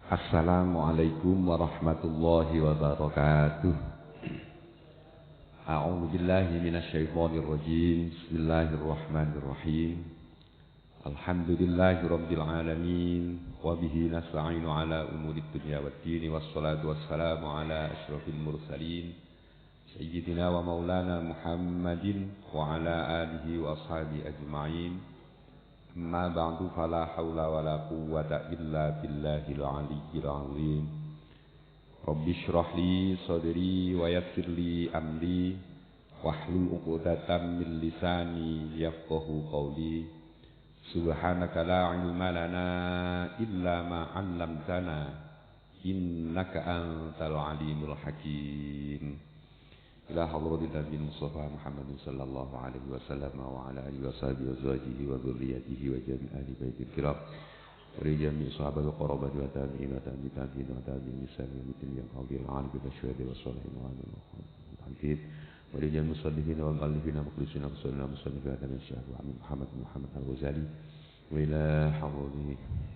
Assalamualaikum warahmatullahi wabarakatuh. A'udzu billahi minasyaitonir rajim. Bismillahirrahmanirrahim. Alhamdulillahirabbil alamin wa bihi nasta'inu ala umurid dunya waddin wassalatu wassalamu ala asyrofil mursalin sayyidina wa maulana Muhammadin wa ala alihi wa ashabihi ajma'in. Amma ba'du fala haula wala quwwata illa billahil aliyyil azim. Rabbi shrah li sadri wa yassir li amri wahlul 'uqdatam min lisani yafqahu qawli. Subhanaka la ilma lana illa ma 'allamtana innaka antal alimul hakim. Ila hadratin Nabi Mustafa Muhammad sallallahu alaihi wasallam wa ala alihi wa sahbihi wa azwajihi wa dzurriyyatihi wa jami' ahli baitil kiram wa jami' sahabat wa qarabat wa tabi'in wa tabi'in wa tabi'in misali mitin yang qabil alim bi syuhada wa salihin wa al-hamid wa jami' musallifin wa mu'allifin wa mukhlisin wa sallallahu alaihi wa sallam syahadu Muhammad al-Ghazali wa ila hadratihi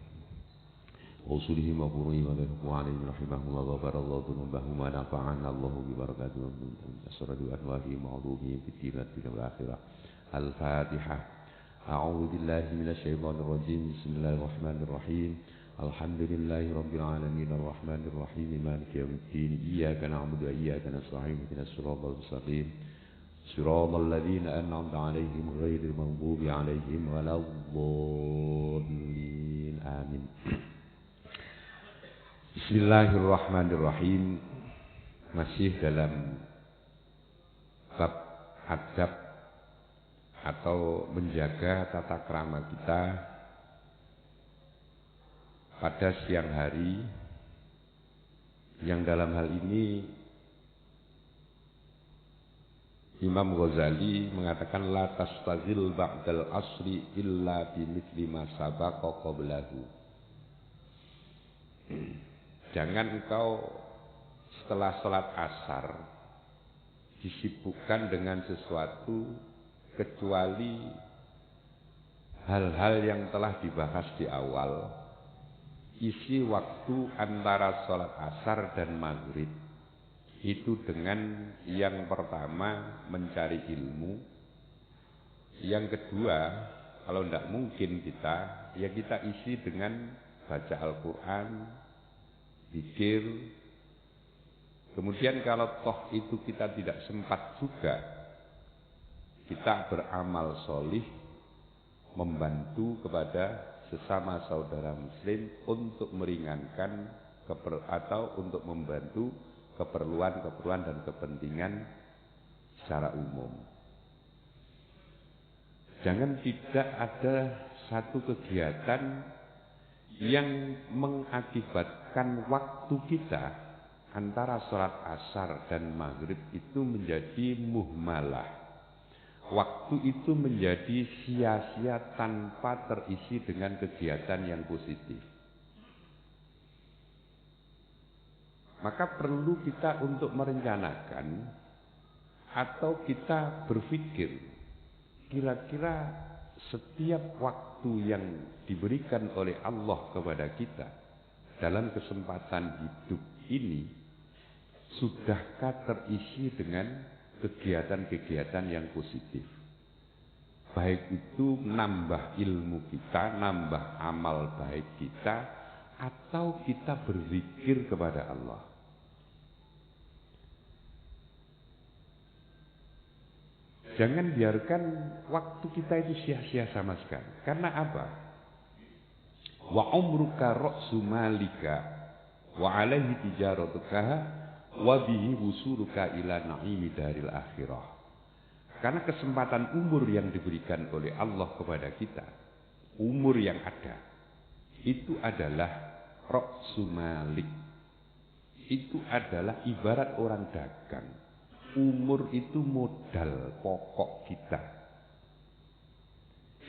وصولهم وقرهم ونفقوا عليهم رحمهم الله وغفر الله ذنوبهم ونفعنا الله ببركاتهم من أسرار وأنوارهم وعلومهم في الدين والآخرة. الفاتحة. أعوذ بالله من الشيطان الرجيم. بسم الله الرحمن الرحيم. الحمد لله رب العالمين الرحمن الرحيم مالك يوم الدين إياك نعبد وإياك نستعين اهدنا الصراط المستقيم صراط الذين أنعمت عليهم غير المغضوب عليهم ولا الضالين آمين. Bismillahirrahmanirrahim. Masih dalam bab adab atau menjaga tata krama kita pada siang hari, yang dalam hal ini Imam Ghazali mengatakan la tastazil ba'dal asri illa bimithli ma sabaqa qablahu. Jangan engkau setelah sholat asar disibukkan dengan sesuatu kecuali hal-hal yang telah dibahas di awal. Isi waktu antara sholat asar dan maghrib itu dengan yang pertama mencari ilmu, yang kedua kalau tidak mungkin kita isi dengan baca Al-Quran, zikir. Kemudian kalau toh itu kita tidak sempat juga, kita beramal solih, membantu kepada sesama saudara muslim untuk meringankan atau untuk membantu keperluan dan kepentingan secara umum. Jangan tidak ada satu kegiatan yang mengakibatkan waktu kita antara sholat asar dan maghrib itu menjadi muhmalah. Waktu itu menjadi sia-sia tanpa terisi dengan kegiatan yang positif. Maka perlu kita untuk merencanakan atau kita berpikir kira-kira setiap waktu yang diberikan oleh Allah kepada kita dalam kesempatan hidup ini sudahkah terisi dengan kegiatan-kegiatan yang positif, baik itu nambah ilmu kita, nambah amal baik kita, atau kita berzikir kepada Allah. Jangan biarkan waktu kita itu sia-sia sama sekali. Karena apa? Wa umruka ra'su malika wa alaihi tijaratuka wa bihi wusuluka ila na'imi daril akhirah. Karena kesempatan umur yang diberikan oleh Allah kepada kita, umur yang ada, itu adalah ra'su malik. Itu adalah ibarat orang dagang. Umur itu modal pokok kita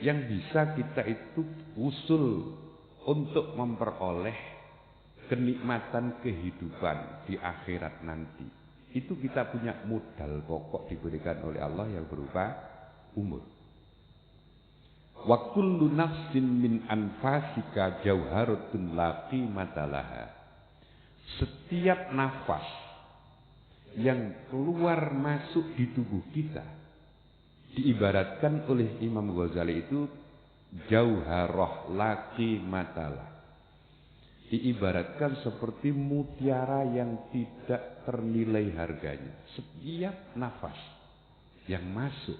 yang bisa kita itu usul untuk memperoleh kenikmatan kehidupan di akhirat nanti. Itu kita punya modal pokok diberikan oleh Allah yang berupa umur. Wa kullu nafsin min anfasika jauharatun la qimata laha. Setiap nafas yang keluar masuk di tubuh kita diibaratkan oleh Imam Ghazali itu jauharah la qimata laha. Diibaratkan seperti mutiara yang tidak ternilai harganya. Setiap nafas yang masuk,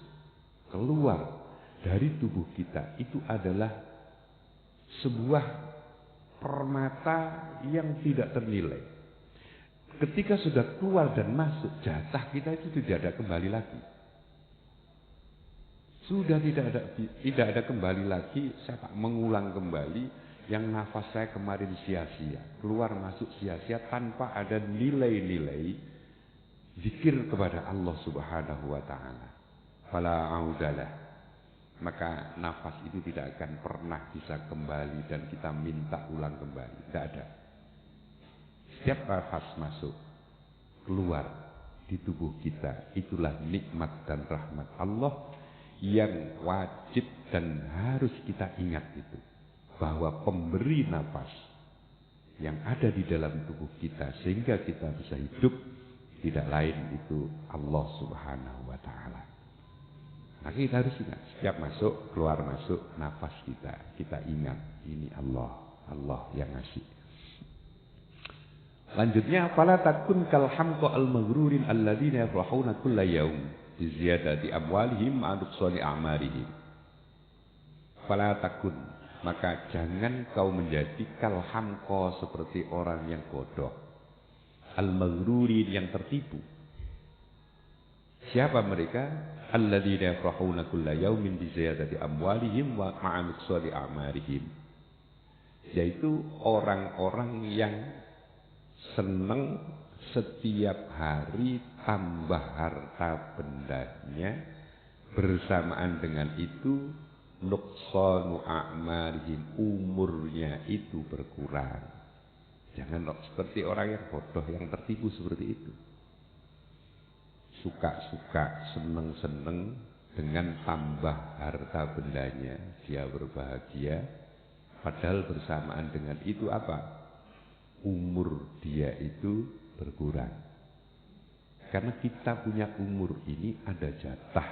keluar dari tubuh kita itu adalah sebuah permata yang tidak ternilai. Ketika sudah keluar dan masuk, jatah kita itu tidak ada kembali lagi. Sudah tidak ada kembali lagi. Saya tak mengulang kembali. Yang nafas saya kemarin sia-sia, keluar masuk sia-sia tanpa ada nilai-nilai zikir kepada Allah Subhanahu wa taala. Fala audalah. Maka nafas itu tidak akan pernah bisa kembali dan kita minta ulang kembali. Tidak ada. Setiap nafas masuk, keluar di tubuh kita, itulah nikmat dan rahmat Allah yang wajib dan harus kita ingat itu. Bahwa pemberi nafas yang ada di dalam tubuh kita sehingga kita bisa hidup tidak lain itu Allah Subhanahu wa taala. Nah, kita harus ingat setiap masuk, keluar masuk nafas kita ingat ini Allah yang ngasih. Lanjutnya fala takun kal hamqa al maghrurin alladziina yafrahuna kulla yaum bi ziyadati amwalihim ma nuqsani a'marihim. Fala takun, maka jangan kau menjadi kalhamko seperti orang yang bodoh. Al-maghrurin yang tertipu. Siapa mereka? Alladzina yafrahuna kulla yaumin bi ziyadati amwalihim wa ma'a nuqsani a'marihim. Yaitu orang-orang yang senang setiap hari tambah harta bendanya, bersamaan dengan itu nuqsanu a'marihim, umurnya itu berkurang. Jangan seperti orang yang bodoh yang tertipu seperti itu. Suka-suka, seneng-seneng dengan tambah harta bendanya, dia berbahagia. Padahal bersamaan dengan itu apa? Umur dia itu berkurang. Karena kita punya umur ini ada jatah.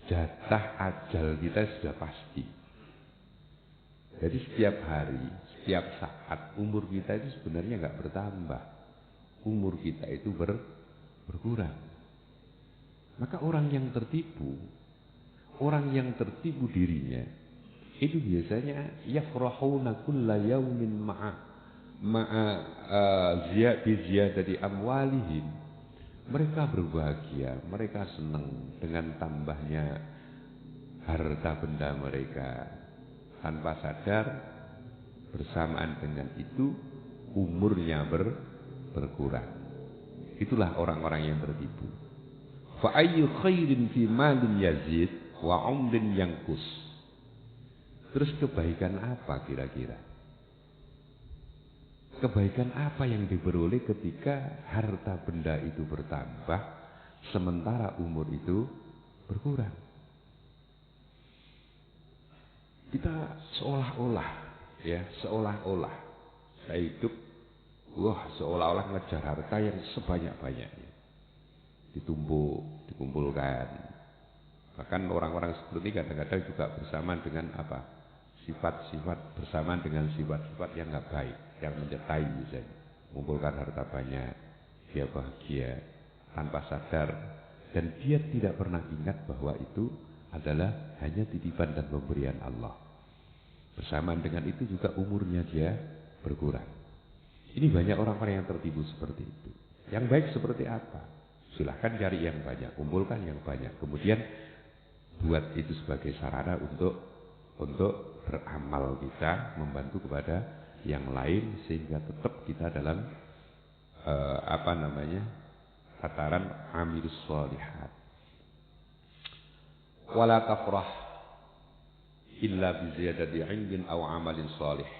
Jatah ajal kita sudah pasti. Jadi setiap hari, setiap saat umur kita itu sebenarnya nggak bertambah. Umur kita itu berkurang. Maka orang yang tertipu dirinya itu biasanya yafrahuna kulla yaumin ma'a ziyadati amwalihim. Mereka berbahagia, mereka senang dengan tambahnya harta benda mereka. Tanpa sadar, bersamaan dengan itu, umurnya berkurang. Itulah orang-orang yang tertipu. Fa ayyu khairin fi malin yazid wa umrin yanqus. Terus kebaikan apa kira-kira? Kebaikan apa yang diperoleh ketika harta benda itu bertambah sementara umur itu berkurang? Kita seolah-olah saya hidup seolah-olah ngejar harta yang sebanyak-banyaknya. Dikumpulkan. Bahkan orang-orang seperti ini kadang-kadang juga bersamaan dengan apa? Sifat-sifat bersamaan dengan sifat-sifat yang nggak baik, yang menyertai misalnya, mengumpulkan harta banyak, dia bahagia tanpa sadar dan dia tidak pernah ingat bahwa itu adalah hanya titipan dan pemberian Allah. Bersamaan dengan itu juga umurnya dia berkurang. Ini banyak orang-orang yang tertipu seperti itu. Yang baik seperti apa? Silahkan cari yang banyak, kumpulkan yang banyak, kemudian buat itu sebagai sarana untuk beramal kita, membantu kepada yang lain sehingga tetap kita dalam tataran amilus sholihat. Wala tafrah illa bi ziyadati 'ilmin aw 'amalin shalih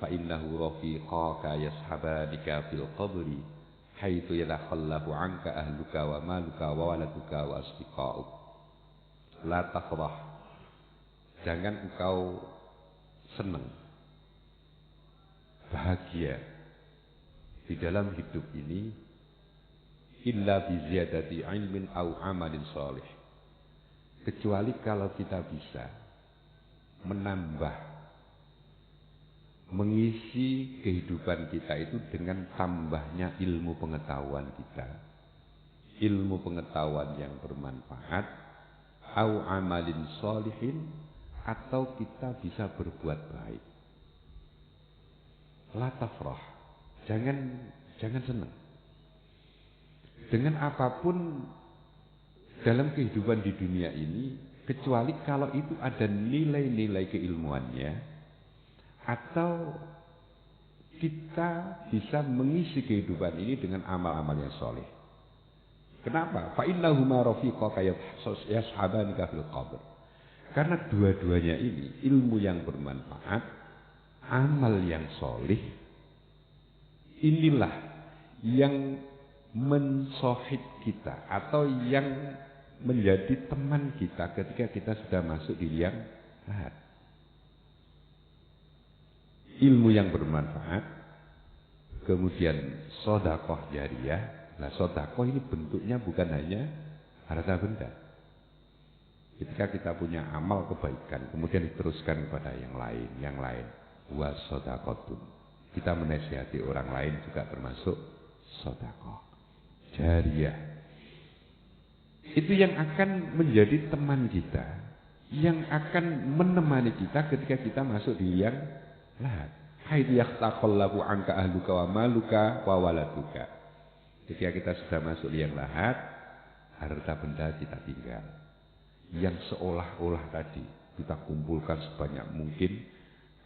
fa innahu rafiqaka yashabanika fil qabri haitsu yatakhallafu 'anka ahluka wa maluka wa waladuka wa asdiqa'uk. La tafrah, jangan engkau senang, bahagia di dalam hidup ini illa bi ziyadati ilmin au amalin shalih, kecuali kalau kita bisa menambah, mengisi kehidupan kita itu dengan tambahnya ilmu pengetahuan kita, ilmu pengetahuan yang bermanfaat, au amalin sholihin, atau kita bisa berbuat baik. La tafrah, jangan senang dengan apapun dalam kehidupan di dunia ini, kecuali kalau itu ada nilai-nilai keilmuannya, atau kita bisa mengisi kehidupan ini dengan amal-amal yang soleh. Kenapa? Fa innahuma rafiqaka yashabanika fil qabr. Karena dua-duanya ini, ilmu yang bermanfaat, amal yang soleh, inilah yang mensohib kita atau yang menjadi teman kita ketika kita sudah masuk di liang lahat. Ilmu yang bermanfaat, kemudian sedekah jariyah. Nah, sedekah ini bentuknya bukan hanya harta benda. Ketika kita punya amal kebaikan, kemudian diteruskan kepada yang lain, wa sedekatun. Kita menasihati orang lain juga termasuk sedekah jariyah. Itu yang akan menjadi teman kita, yang akan menemani kita ketika kita masuk di liang lahat. Haitsu yaqtaqallabu anka ahluka wa maluka wa waladuka. Ketika kita sudah masuk liang lahat, harta benda kita tinggal. Yang seolah-olah tadi kita kumpulkan sebanyak mungkin.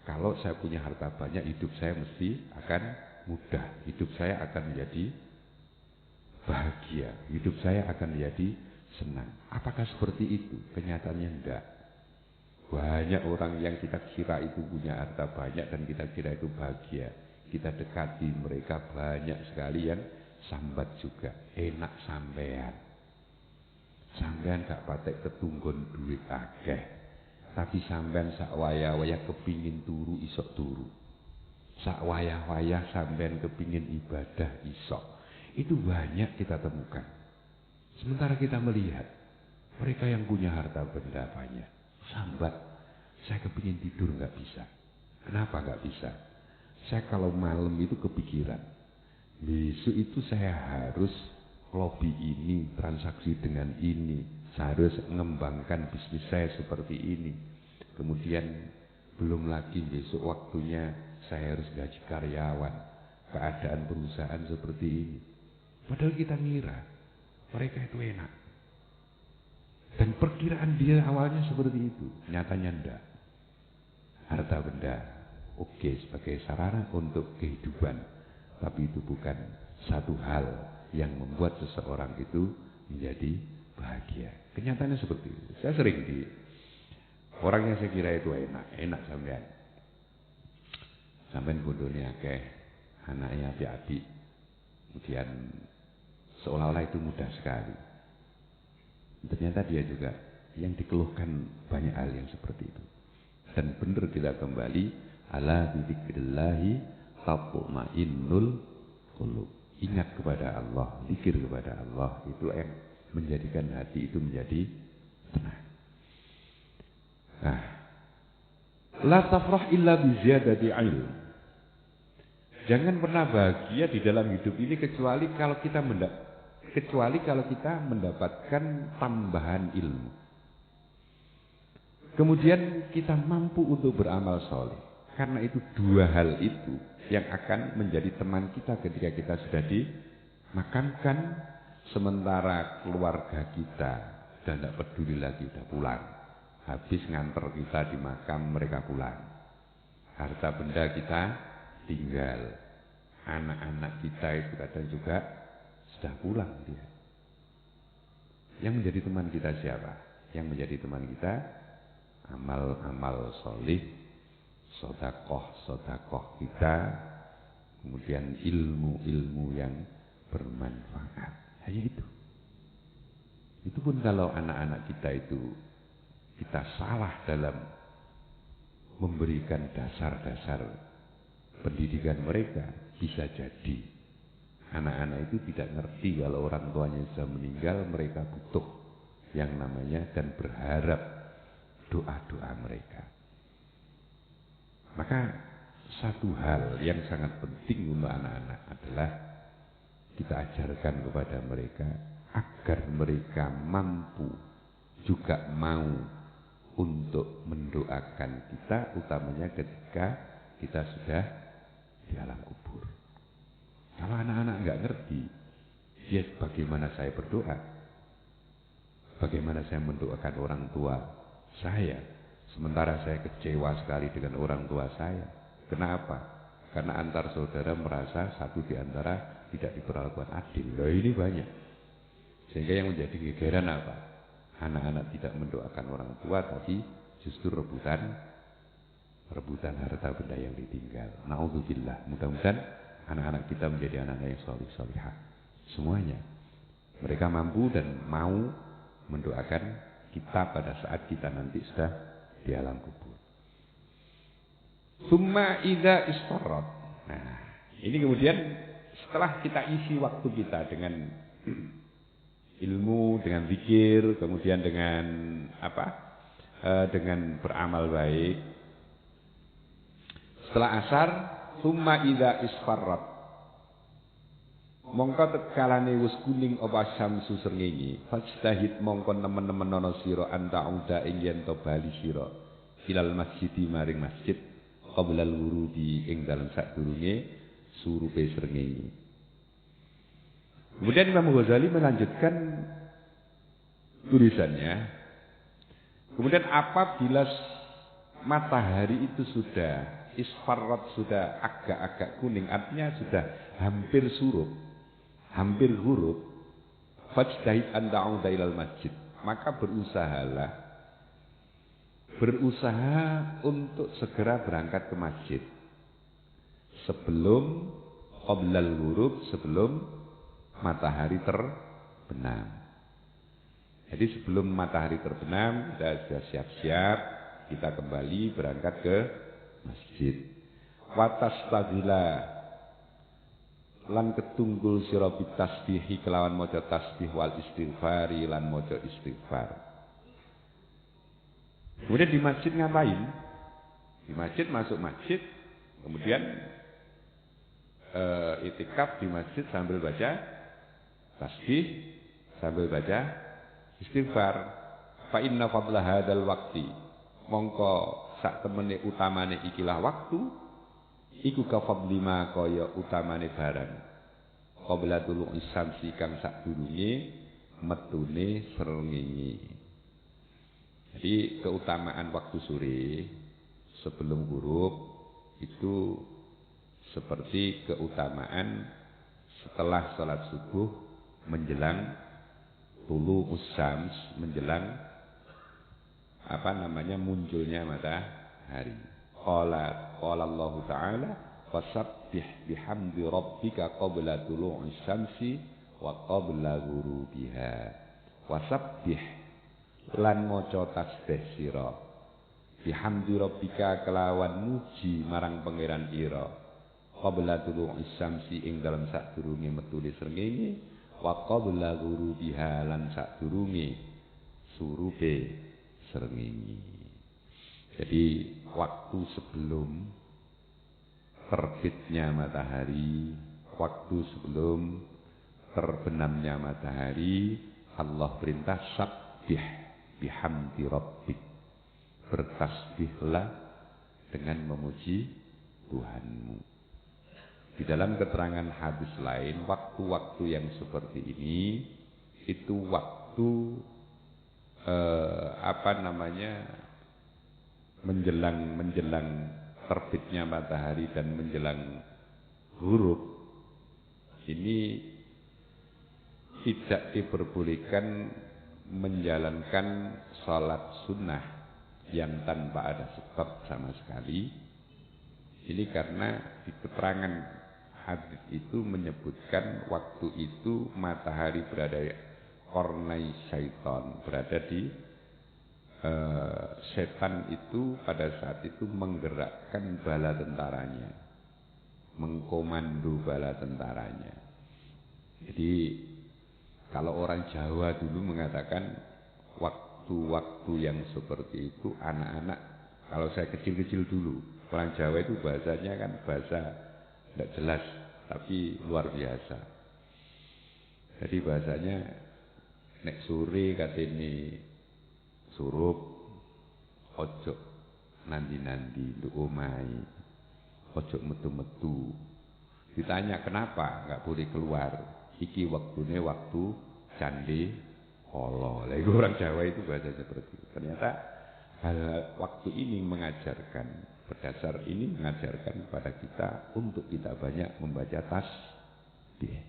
Kalau saya punya harta banyak, hidup saya mesti akan mudah, hidup saya akan menjadi bahagia, hidup saya akan menjadi senang. Apakah seperti itu? Kenyataannya enggak. Banyak orang yang kita kira itu punya harta banyak dan kita kira itu bahagia, kita dekati mereka, banyak sekali yang sambat juga. Enak sampean gak patek ketunggon duit akeh, tapi sampean sak wayah-wayah kepingin turu isok turu, sak wayah-wayah sampean kepingin ibadah isok. Itu banyak kita temukan. Sementara kita melihat mereka yang punya harta benda banyak, sambat, saya kepingin tidur nggak bisa. Kenapa nggak bisa? Saya kalau malam itu kepikiran, besok itu saya harus lobby ini, transaksi dengan ini, saya harus mengembangkan bisnis saya seperti ini. Kemudian belum lagi besok waktunya saya harus gaji karyawan, keadaan perusahaan seperti ini. Padahal kita ngira mereka itu enak. Dan perkiraan dia awalnya seperti itu. Nyatanya enggak. Harta benda oke sebagai sarana untuk kehidupan, tapi itu bukan satu hal yang membuat seseorang itu menjadi bahagia. Kenyataannya seperti itu. Saya sering di orang yang saya kira itu enak sampean bondone akeh, anaknya api-api. Kemudian seolah-olah itu mudah sekali. Ternyata dia juga yang dikeluhkan banyak hal yang seperti itu. Dan benar kita kembali, ala bidzikrillahi tatma'innul qulub. Ingat kepada Allah, zikir kepada Allah, itu yang menjadikan hati itu menjadi tenang. Nah, la tafrah illa bi ziyadati ilm. Jangan pernah bahagia di dalam hidup ini kecuali kalau kita mendapatkan tambahan ilmu. Kemudian kita mampu untuk beramal soleh. Karena itu dua hal itu yang akan menjadi teman kita ketika kita sudah dimakamkan, sementara keluarga kita sudah tidak peduli lagi, sudah pulang. Habis nganter kita di makam, mereka pulang. Harta benda kita tinggal. Anak-anak kita itu kadang juga sudah pulang dia. Yang menjadi teman kita siapa? Yang menjadi teman kita amal-amal solih, sodakoh kita, kemudian ilmu-ilmu yang bermanfaat. Hanya itu. Itu pun kalau anak-anak kita itu kita salah dalam memberikan dasar-dasar pendidikan mereka, bisa jadi anak-anak itu tidak ngerti kalau orang tuanya sudah meninggal, mereka butuh yang namanya dan berharap doa-doa mereka. Maka satu hal yang sangat penting untuk anak-anak adalah kita ajarkan kepada mereka agar mereka mampu juga mau untuk mendoakan kita, utamanya ketika kita sudah di alam kubur. Kalau anak-anak nggak ngerti, ya bagaimana saya berdoa? Bagaimana saya mendoakan orang tua saya? Sementara saya kecewa sekali dengan orang tua saya. Kenapa? Karena antar saudara merasa satu di antara tidak diperlakukan adil. Loh, ini banyak. Sehingga yang menjadi gegeran apa? Anak-anak tidak mendoakan orang tua, tapi justru rebutan harta benda yang ditinggal. Na'udzubillah. Mudah-mudahan anak-anak kita menjadi anak-anak yang sholih-sholihah. Semuanya. Mereka mampu dan mau mendoakan kita pada saat kita nanti sudah di alam kubur. Summa idza istarrat. Nah, ini kemudian setelah kita isi waktu kita dengan ilmu, dengan zikir, kemudian dengan dengan beramal baik. Setelah asar, summa idza isfarrat. Mongko tetkalane wis kuning apa syamsu srengenge, fastahid mongko nemen-nemen ana sira antauda ing yen to bali sira ilal masjid maring masjid qablal wurudi ing dalem sadurunge surupe srengenge. Kemudian Imam Ghazali melanjutkan tulisannya. Kemudian apabila matahari itu sudah isfarrat, sudah agak-agak kuning, artinya sudah hampir surup, hampir ghurub, fajtahid an ta'uda ilal masjid, maka berusaha untuk segera berangkat ke masjid sebelum qoblal ghurub, sebelum matahari terbenam. Jadi sebelum matahari terbenam, kita sudah siap-siap, kita kembali berangkat ke masjid. Watastagila lan ketunggul sira bitasbihi kelawan maca tasbih wal istighfari lan maca istighfar. Kemudian di masjid ngapain? Di masjid, masuk masjid, kemudian itikaf di masjid sambil baca tasbih, sambil baca istighfar. Fa inna fadla hadzal waqti, mongko sak temene utamane ikilah waktu iku ka fadli ma kaya utamane barang qabla tulu isamsi kang sadurunge metune srengenge. Jadi keutamaan waktu sore sebelum ghurub itu seperti keutamaan setelah salat subuh menjelang tulu usams, menjelang munculnya matahari. Qala Allah Ta'ala fasabbih bihamdi rabbika qabla tulu'is syamsi wa qabla ghurubiha. Wasabbih lan maca tasbih sira bihamdi rabbika kelawan muji marang pangeran ira qabla tulu'is syamsi ing dalem sadurunge metune srengenge wa qabla ghurubiha lan sadurunge surupe srengenge. Jadi waktu sebelum terbitnya matahari, waktu sebelum terbenamnya matahari, Allah perintah sabbih bihamdi rabbik, bertasbihlah dengan memuji Tuhanmu. Di dalam keterangan hadis lain, waktu-waktu yang seperti ini itu waktu menjelang terbitnya matahari dan menjelang ghurub. Ini tidak diperbolehkan menjalankan salat sunnah yang tanpa ada sebab sama sekali. Ini karena di keterangan hadis itu menyebutkan waktu itu matahari berada kornai syaitan, berada di setan itu pada saat itu menggerakkan bala tentaranya, mengkomando bala tentaranya. Jadi kalau orang Jawa dulu mengatakan waktu-waktu yang seperti itu anak-anak, kalau saya kecil-kecil dulu, orang Jawa itu bahasanya kan bahasa tidak jelas tapi luar biasa. Jadi bahasanya nek sore katene surup ojo nandi-nandi nduk omahe, ojo metu-metu. Ditanya kenapa nggak boleh keluar, iki waktune waktu candi Allah. Lah itu orang Jawa itu bahasa seperti itu. Ternyata waktu ini mengajarkan, berdasar ini mengajarkan kepada kita untuk kita banyak membaca tasbih.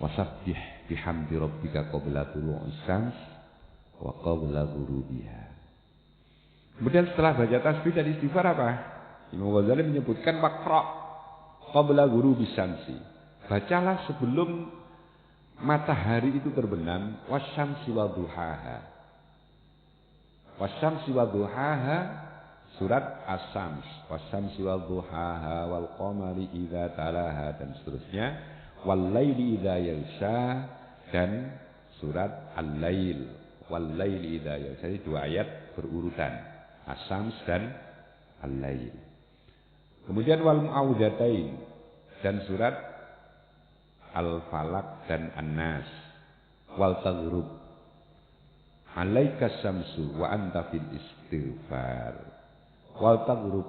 Wasabbih bihamdi rabbika qabla tulu'is syams wa qabla ghurubiha. Kemudian setelah baca tasbih dan istighfar apa? Imam Ghazali menyebutkan waqra qabla ghurubis syamsi. Bacalah sebelum matahari itu terbenam, wasyamsi wa duhaha. Wasyamsi wa duhaha, surat As-Syams, wasyamsi wa duhaha wal qamari idza talaha, dan seterusnya, wal laili idza yaghsha, dan surat Al-Lail, wal laili idza yaghsha. Jadi dua ayat berurutan, As-Syams dan Al-Lail. Kemudian wal mu'awwidzatain, dan surat Al-Falaq dan An-Nas, wal taghrib, alaika syamsu wa anta fil istighfar, wal taghrib,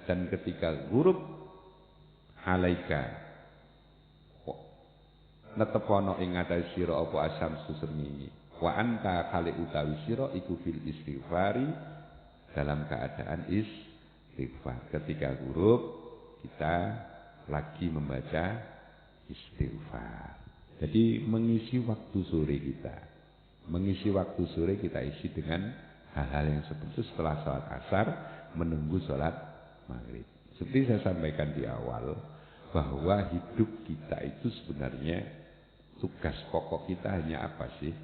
dan ketika ghurub, alaika netepono ing ngatasé sira apa asyamsu srengenge, wa anta kali utawi sira iku fil istighfari, dalam keadaan istighfar. Ketika ghurub kita lagi membaca istighfar. Jadi mengisi waktu sore kita, mengisi waktu sore kita isi dengan hal-hal yang seperti itu. Setelah sholat asar menunggu sholat maghrib. Seperti saya sampaikan di awal, bahwa hidup kita itu sebenarnya tugas pokok kita hanya apa sih?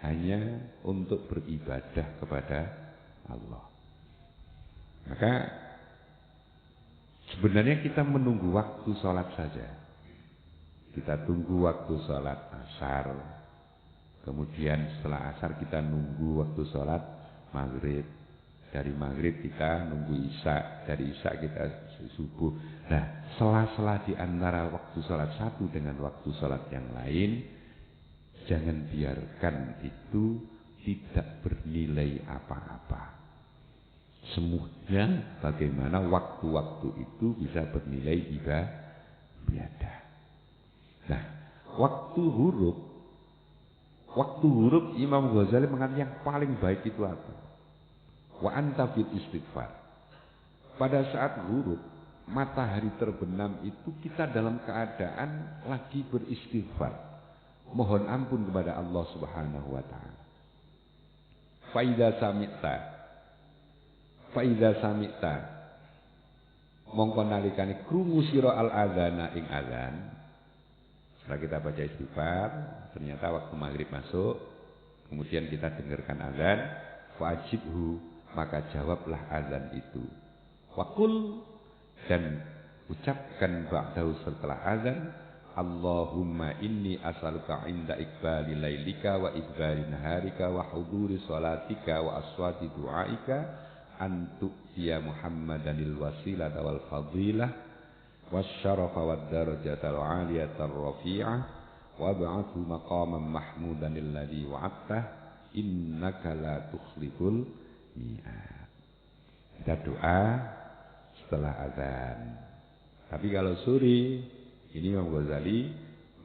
Hanya untuk beribadah kepada Allah. Maka sebenarnya kita menunggu waktu sholat saja. Kita tunggu waktu sholat asar, kemudian setelah asar kita nunggu waktu sholat maghrib, dari maghrib kita nunggu isya, dari isya kita subuh. Nah, sela-sela di antara waktu sholat satu dengan waktu sholat yang lain, jangan biarkan itu tidak bernilai apa-apa. Semuanya bagaimana waktu-waktu itu bisa bernilai ibadah. Nah, waktu huruf Imam Ghazali mengatakan yang paling baik itu apa? Wa anta fil istighfar. Pada saat huruf matahari terbenam itu kita dalam keadaan lagi beristighfar, mohon ampun kepada Allah Subhanahu wa taala. Fa idza sami'ta mongko nalikane krungu sira al adzana ing adzan. Setelah kita baca istighfar, ternyata waktu maghrib masuk, kemudian kita dengarkan adzan, wajibhu, maka jawablah adzan itu. Waqul, dan ucapkan ba'dahu setelah adzan, Allahumma inni as'aluka inda iqbali lailika wa iqbali naharika wa huduri sholatika wa aswati du'aika an tu'tiya Muhammadanil wasilata wal fadilah wasyarafa wad darajatal 'aliyatar rafi'ah wa ba'athu maqaman mahmudanil ladzi wa'adtah innaka la tukhliful mi'ad. Kita doa setelah azan. Tapi kalau sore, ini Imam Ghazali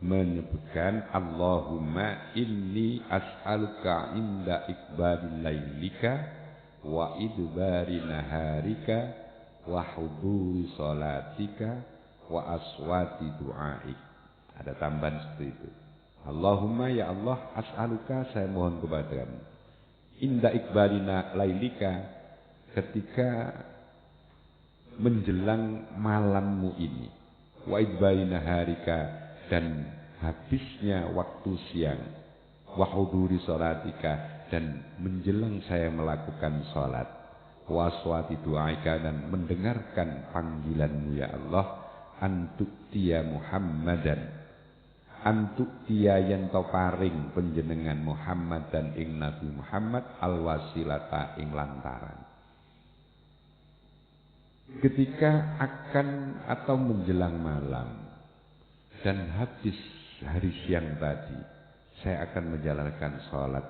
menyebutkan Allahumma inni as'aluka inda iqbalil lailika wa idbari naharika wa huduri sholatika wa aswati du'aik. Ada tambahan seperti itu. Allahumma, ya Allah, as'aluka, saya mohon kepadamu, inda iqbalina lailika, ketika menjelang malammu ini, wa idbari naharika, dan habisnya waktu siang, wa huduri sholatika, dan menjelang saya melakukan sholat, waswati du'aika dan mendengarkan panggilanmu ya Allah, antuktiya Muhammadan, antuktiya yang to paring penjenengan Muhammad dan ing Nabi Muhammad alwasilata ing lantaran. Ketika akan atau menjelang malam dan habis hari siang tadi, saya akan menjalankan sholat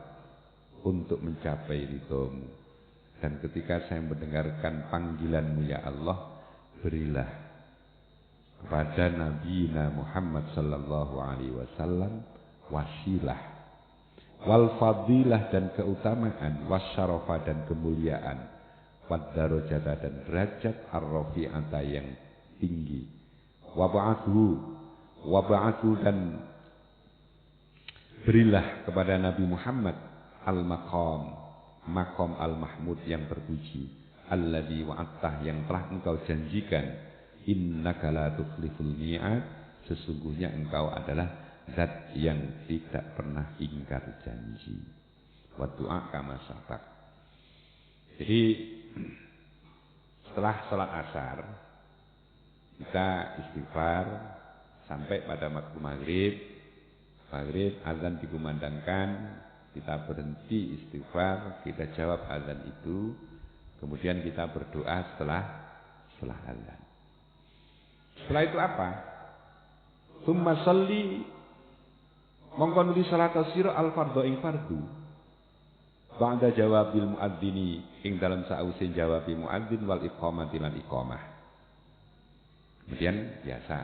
untuk mencapai ridhomu. Dan ketika saya mendengarkan panggilanmu ya Allah, berilah kepada Nabi Muhammad sallallahu alaihi wasallam wasilah, wal fadilah dan keutamaan, wasyarafa dan kemuliaan, wad darajata dan derajat ar-rafi'ata yang tinggi, wab'athu dan berilah kepada Nabi Muhammad al-maqam, maqam al-mahmud yang terpuji, alladzi wa'attah yang telah engkau janjikan, innaka la tukhliful mi'ad, sesungguhnya engkau adalah zat yang tidak pernah ingkar janji. Wa du'a kama sabaq. Jadi setelah sholat asar kita istighfar sampai pada waktu maghrib azan dikumandangkan, kita berhenti istighfar, kita jawab azan itu, kemudian kita berdoa setelah azan. Setelah itu apa? Tsumma sholli mongko nuli salat sira al fardhu ing fardu. Ba'da jawabil muadzini ing dalam sause jawabi muadzin wal iqamati lan iqamah. Kemudian biasa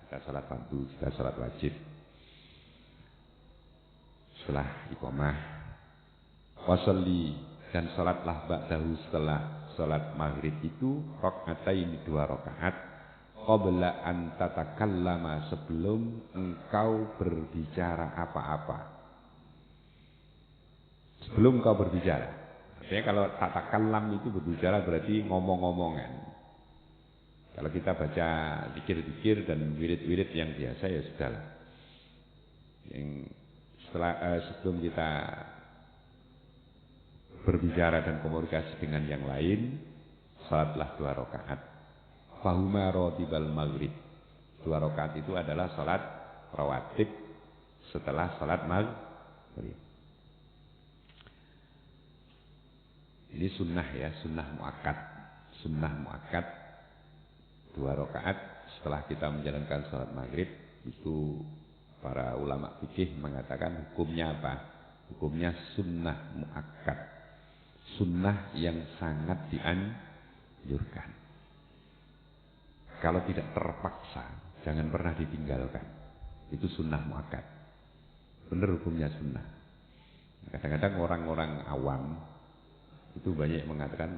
kita salat fardu, kita salat wajib. Setelah iqamah wa sholli dan salatlah ba'dahu setelah salat maghrib itu rakaatain 2 rakaat. Qabla an tatakallama sebelum engkau berbicara apa-apa. Sebelum engkau berbicara. Artinya kalau tatakallam itu berbicara berarti ngomong-ngomongan. Kalau kita baca zikir-zikir dan wirid-wirid yang biasa ya sudahlah. Yang sebelum kita berbicara dan komunikasi dengan yang lain, salatlah 2 rakaat. Fahuma rotibal maghrib. 2 rakaat itu adalah salat rawatib setelah salat maghrib. Ini sunnah ya, sunnah muakkad. Sunnah muakkad 2 rakaat setelah kita menjalankan salat maghrib. Itu para ulama fikih mengatakan hukumnya apa? Hukumnya sunnah muakkad. Sunnah yang sangat dianjurkan. Kalau tidak terpaksa, jangan pernah ditinggalkan. Itu sunnah muakkad. Benar hukumnya sunnah. Kadang-kadang orang-orang awam itu banyak mengatakan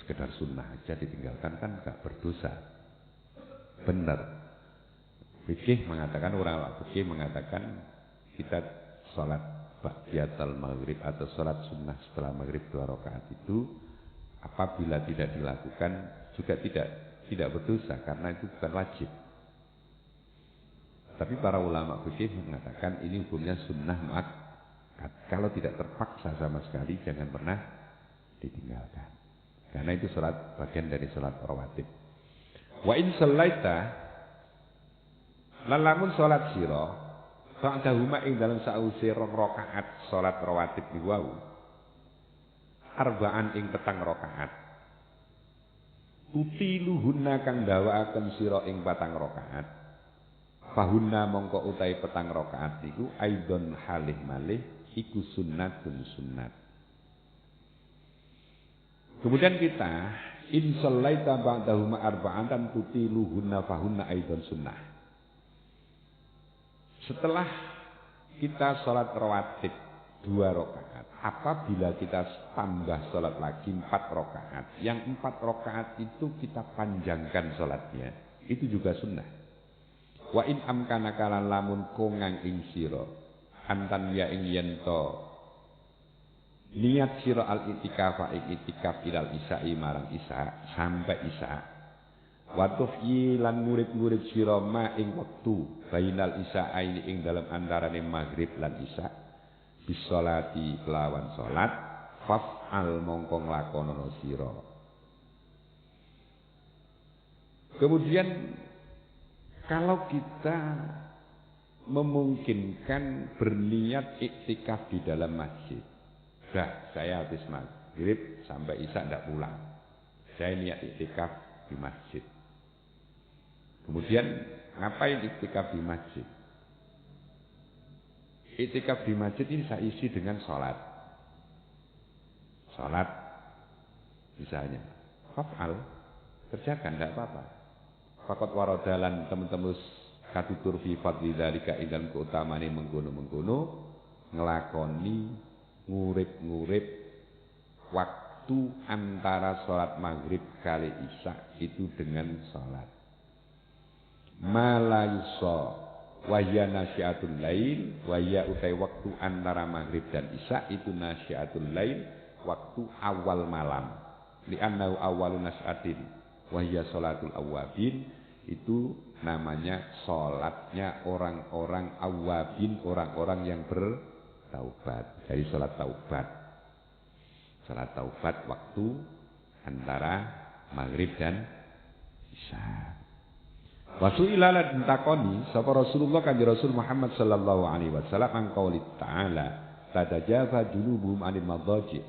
sekedar sunnah aja ditinggalkan kan gak berdosa. Benar. Fikih mengatakan, orang fikih mengatakan kita sholat ba'diyatul maghrib atau sholat sunnah setelah maghrib 2 rakaat itu apabila tidak dilakukan juga tidak berdosa karena itu bukan wajib. Tapi para ulama fikih mengatakan ini hukumnya sunnah muakkad. Kalau tidak terpaksa sama sekali jangan pernah ditinggalkan. Karena itu salat bagian dari salat rawatib. Wa in shallaita lan lamun salat sira ba'dahuma ing dalam sause 2 rakaat salat rawatib niku wau. Arba'an ing 4 rakaat. Tutiluhunna kang dawaaken sira ing 4 rakaat. Fahunna mongko utahe 4 rakaat iku aidon halih malih iku sunnatun sunnat. Kemudian kita in shallaita ba'dahuma arba'atan tutiluhunna fahunna aidon sunnah. Setelah kita salat rawatib 2 rakaat, apabila kita tambah salat lagi 4 rakaat, yang 4 rakaat itu kita panjangkan salatnya, itu juga sunnah. Wa in amkana kalan lamun kongang ing sira antan ya ing yento niat sira al itikafa ing itikaf ilal isai marang isa sampai isa. Wa tufyi lan murid-murid sira ma ing wektu bainal isa'aini ing dalam antarane maghrib lan isa. bisolati kelawan salat faf'al mongko nglakonono sira. Kemudian kalau kita memungkinkan berniat iktikaf di dalam masjid. Saya habis maghrib sampai isya tidak pulang. Saya niat iktikaf di masjid. Kemudian ngapain iktikaf di masjid? Iktikaf di masjid ini saya isi dengan sholat. Sholat misalnya. Faf'al, kerjakan, tidak apa-apa. Fakat warodalan teman-teman katutur fi fadli dzalika idan keutamane mengkono-mengkono nglakoni ngurip-ngurip waktu antara salat maghrib kali isya itu dengan salat malaysa wa ya nasyiatul lail wa ya utai waktu antara maghrib dan isya itu nasyiatul lail waktu awal malam li'annahu awwalun nas'atin wa ya salatul awwabin itu namanya sholatnya orang-orang awabin, orang-orang yang bertaubat. Dari sholat taubat. Sholat taubat waktu antara maghrib dan isya. Waktu ilalah ditakoni, sapa Rasulullah kanjeng Rasul Muhammad sallallahu alaihi wasallam angqauli ta'ala tadajafa junubuhum anil madhaji.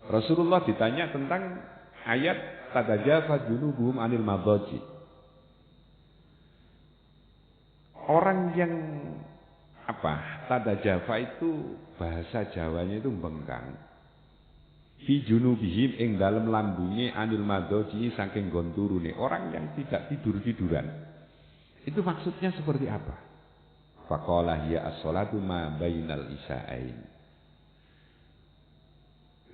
Rasulullah ditanya tentang ayat tadajafa junubuhum anil madhaji. Orang yang tadajafa itu bahasa Jawanya itu bengkang. Fi junubihim ing dalem lambunge anil madhaji saking nggon turune. Orang yang tidak tidur-tiduran. Itu maksudnya seperti apa? Faqala hiya as-salatu ma bainal isya'ain.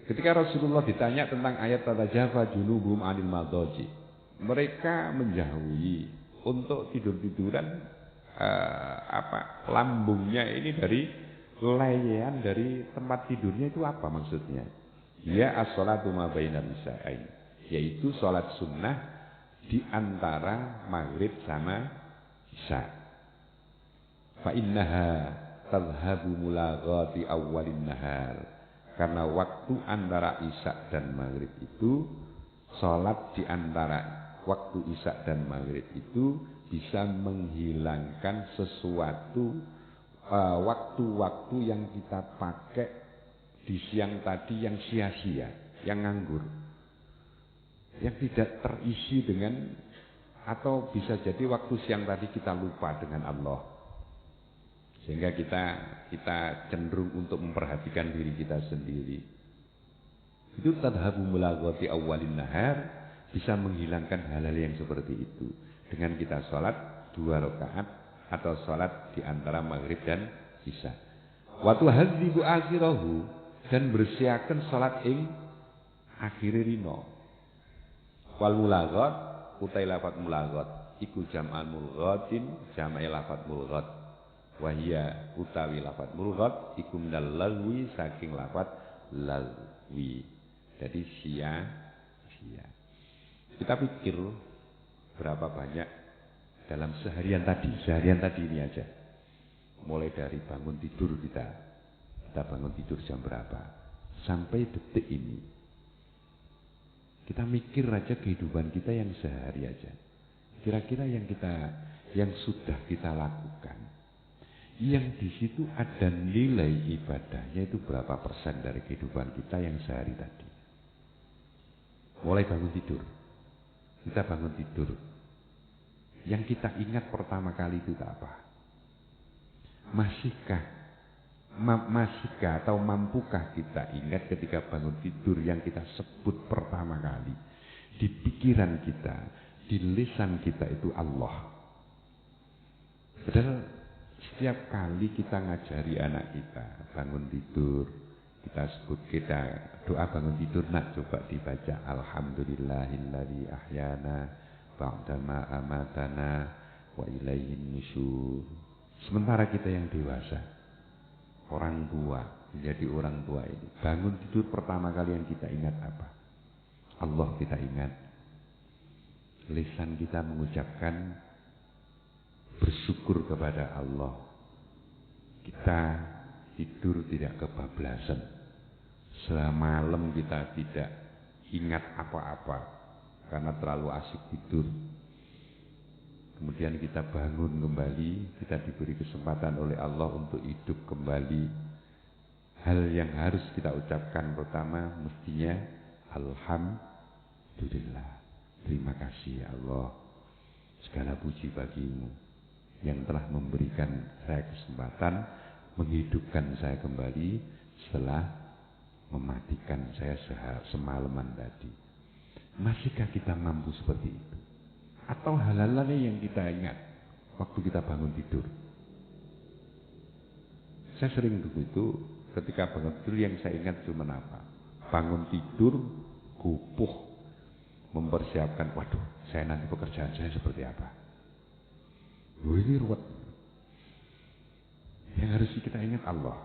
Ketika Rasulullah ditanya tentang ayat tadajafa junubuhum anil madhaji, mereka menjauhi untuk tidur-tiduran lambungnya ini dari layan dari tempat tidurnya itu apa maksudnya? Ya as-salatu ma bainal isya'ain, yaitu salat sunnah di antara maghrib sama isya. Fa innaha tadhhabu mulaghati awwalin nahar. Karena waktu antara isya dan maghrib itu salat di antara waktu isya dan maghrib itu bisa menghilangkan sesuatu waktu-waktu yang kita pakai di siang tadi yang sia-sia, yang nganggur, yang tidak terisi dengan, atau bisa jadi waktu siang tadi kita lupa dengan Allah, sehingga kita cenderung untuk memperhatikan diri kita sendiri. Itu tadhabu mulaghati awwalin nahar, bisa menghilangkan hal-hal yang seperti itu. Dengan kita sholat 2 rakaat atau sholat di antara maghrib dan isya. Wa tuhadzibu akhirahu, dan bersiaken sholat ing akhire rino. Wal mulaghat utai lafat mulaghat iku jam'al mulghatin jam'ai lafat mulghat. Wa hiya utawi lafat mulghat iku minal lagwi saking lafat lagwi. Jadi sia-sia. Kita pikir berapa banyak dalam seharian tadi ini aja. Mulai dari bangun tidur kita bangun tidur jam berapa sampai detik ini. Kita mikir aja kehidupan kita yang sehari aja. Kira-kira yang sudah kita lakukan, yang di situ ada nilai ibadahnya itu berapa persen dari kehidupan kita yang sehari tadi. Mulai bangun tidur. Kita bangun tidur. Yang kita ingat pertama kali itu apa? Masihkah atau mampukah kita ingat ketika bangun tidur yang kita sebut pertama kali? Di pikiran kita, di lisan kita itu Allah. Padahal setiap kali kita ngajari anak kita bangun tidur, kita doa bangun tidur, nak coba dibaca alhamdulillahilladzi ahyana ba'dama amatana wa ilaihin nusyur. Sementara kita yang dewasa, orang tua, menjadi orang tua ini, bangun tidur pertama kali yang kita ingat apa? Allah kita ingat. Lisan kita mengucapkan bersyukur kepada Allah. Kita tidur tidak kebablasan. Semalam kita tidak ingat apa-apa karena terlalu asik tidur. Kemudian kita bangun kembali, kita diberi kesempatan oleh Allah untuk hidup kembali. Hal yang harus kita ucapkan pertama mestinya alhamdulillah. Terima kasih ya Allah. Segala puji bagimu yang telah memberikan saya kesempatan menghidupkan saya kembali setelah mematikan saya semalaman tadi. Masihkah kita mampu seperti itu? Atau hal-hal lain yang kita ingat waktu kita bangun tidur? Saya sering begitu, ketika bangun tidur yang saya ingat cuma apa? Bangun tidur, gupuh, mempersiapkan, waduh, saya nanti pekerjaan saya seperti apa? Ini ruwet. Yang harus kita ingat Allah.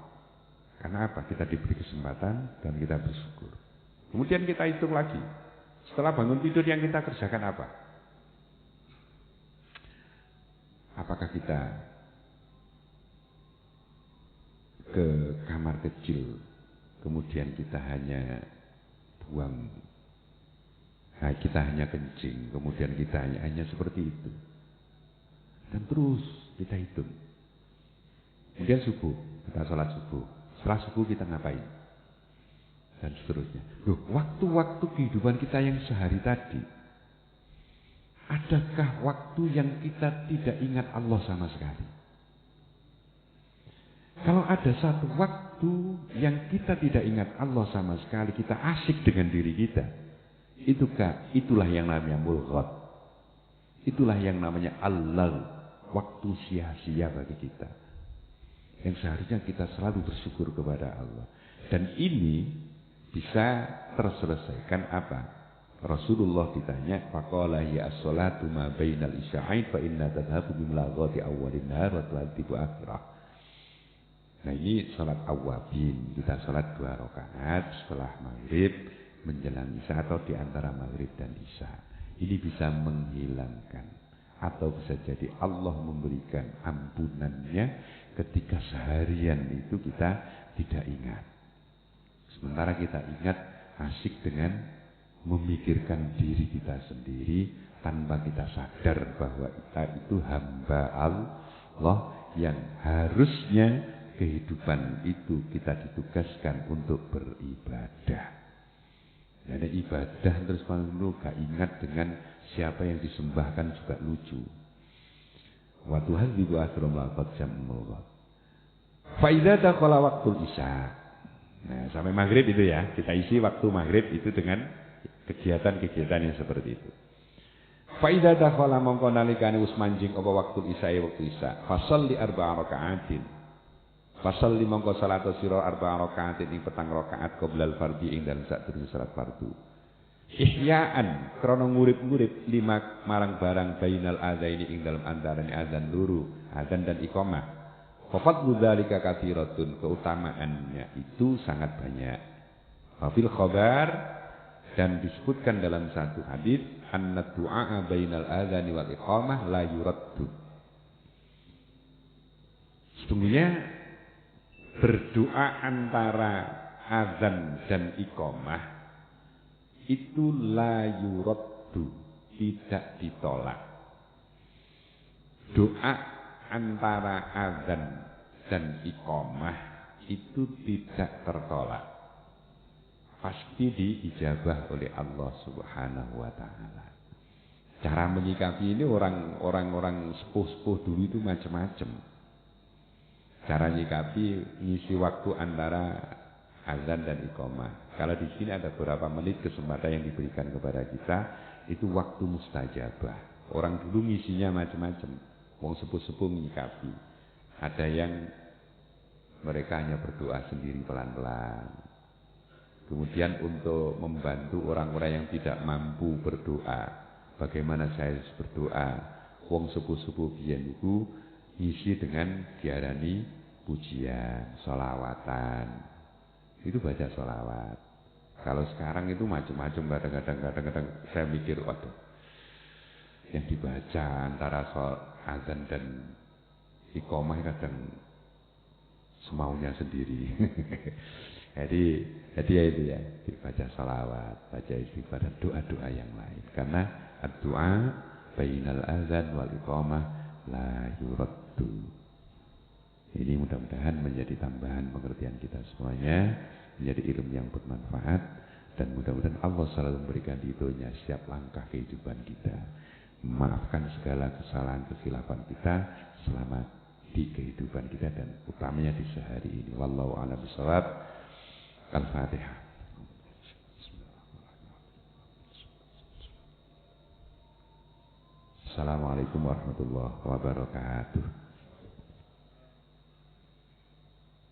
Karena apa? Kita diberi kesempatan dan kita bersyukur. Kemudian kita hitung lagi. Setelah bangun tidur yang kita kerjakan apa? Apakah kita ke kamar kecil, kemudian kita hanya buang, kita hanya kencing, kemudian kita hanya seperti itu. Dan terus kita hitung. Kemudian subuh, kita sholat subuh. Setelah subuh kita ngapain? Dan seterusnya. Loh, waktu-waktu kehidupan kita yang sehari tadi, adakah waktu yang kita tidak ingat Allah sama sekali? Kalau ada satu waktu yang kita tidak ingat Allah sama sekali, kita asik dengan diri kita, itulah yang namanya mulghat. Itulah yang namanya Allah, waktu sia-sia bagi kita. Yang seharusnya kita selalu bersyukur kepada Allah. Dan ini bisa terselesaikan apa? Rasulullah ditanya, faqala ya as-salatu ma bainal isya'ain fa inna tadhhabu bi mulaghati awwalin nahar wa tu'adhibu akhirah. Nah, ini salat awwabin. Kita salat 2 rakaat setelah maghrib menjelang isya atau di antara maghrib dan isya. Ini bisa menghilangkan atau bisa jadi Allah memberikan ampunannya ketika seharian itu kita tidak ingat. Sementara kita ingat asik dengan memikirkan diri kita sendiri tanpa kita sadar bahwa kita itu hamba Allah yang harusnya kehidupan itu kita ditugaskan untuk beribadah. Jadi ibadah terus menerus gak ingat dengan siapa yang disembahkan juga lucu. Wa tuhadzibu asrama qad jam'ul. Fa idza dakhala waqtul isya. Nah, sampai maghrib itu ya, kita isi waktu maghrib itu dengan kegiatan-kegiatan yang seperti itu. Fa idza dakhala mongko nalikane wis manjing apa waktu isya waktu isya, fasholli 4 rakaatin. Fasholli mongko salat sira 4 rakaatin ing petang rakaat qoblal fardhi ing dalem sadurunge salat fardu. Ihya'an krana ngurip-ngurip 5 marang barang bainal adzaini ing dalem antarane azan luru, azan dan iqamah. Fafadlu dzalika katsiratun, keutamaannya itu sangat banyak. Fil khabar, dan disebutkan dalam satu hadis, anna du'a bainal adzani wal iqamah la yuraddu. Sesungguhnya berdoa antara azan dan iqamah itu la yuraddu, tidak ditolak. Doa antara azan dan iqamah itu tidak tertolak. Pasti diijabah oleh Allah Subhanahu wa taala. Cara menyikapi ini orang-orang sepuh-sepuh dulu itu macam-macam. Cara menyikapi ngisi waktu antara azan dan iqamah. Kalau di sini ada beberapa menit kesempatan yang diberikan kepada kita, itu waktu mustajabah. Orang dulu ngisinya macam-macam. Wong sepuh-sepuh menyikapi. Ada yang mereka hanya berdoa sendiri pelan-pelan. Kemudian untuk membantu orang-orang yang tidak mampu berdoa, bagaimana saya harus berdoa? Wong sepuh-sepuh biyen niku ngisi dengan diarani pujian, sholawatan. Itu baca sholawat. Kalau sekarang itu macam-macam, kadang-kadang saya mikir, waduh, yang dibaca antara azan dan iqamah kadang semaunya sendiri. jadi ya itu ya, dibaca salawat, baca istighfar dan doa-doa yang lain. Karena doa bainal azan wal iqamah la yuraddu. Ini mudah-mudahan menjadi tambahan pengertian kita semuanya, menjadi ilmu yang bermanfaat, dan mudah-mudahan Allah selalu memberikan ridhonya setiap langkah kehidupan kita. Memaafkan segala kesalahan kesilapan kita selama di kehidupan kita dan utamanya di sehari ini. Wallahu a'lam bishawab. Al-Fatihah. Assalamualaikum warahmatullahi wabarakatuh.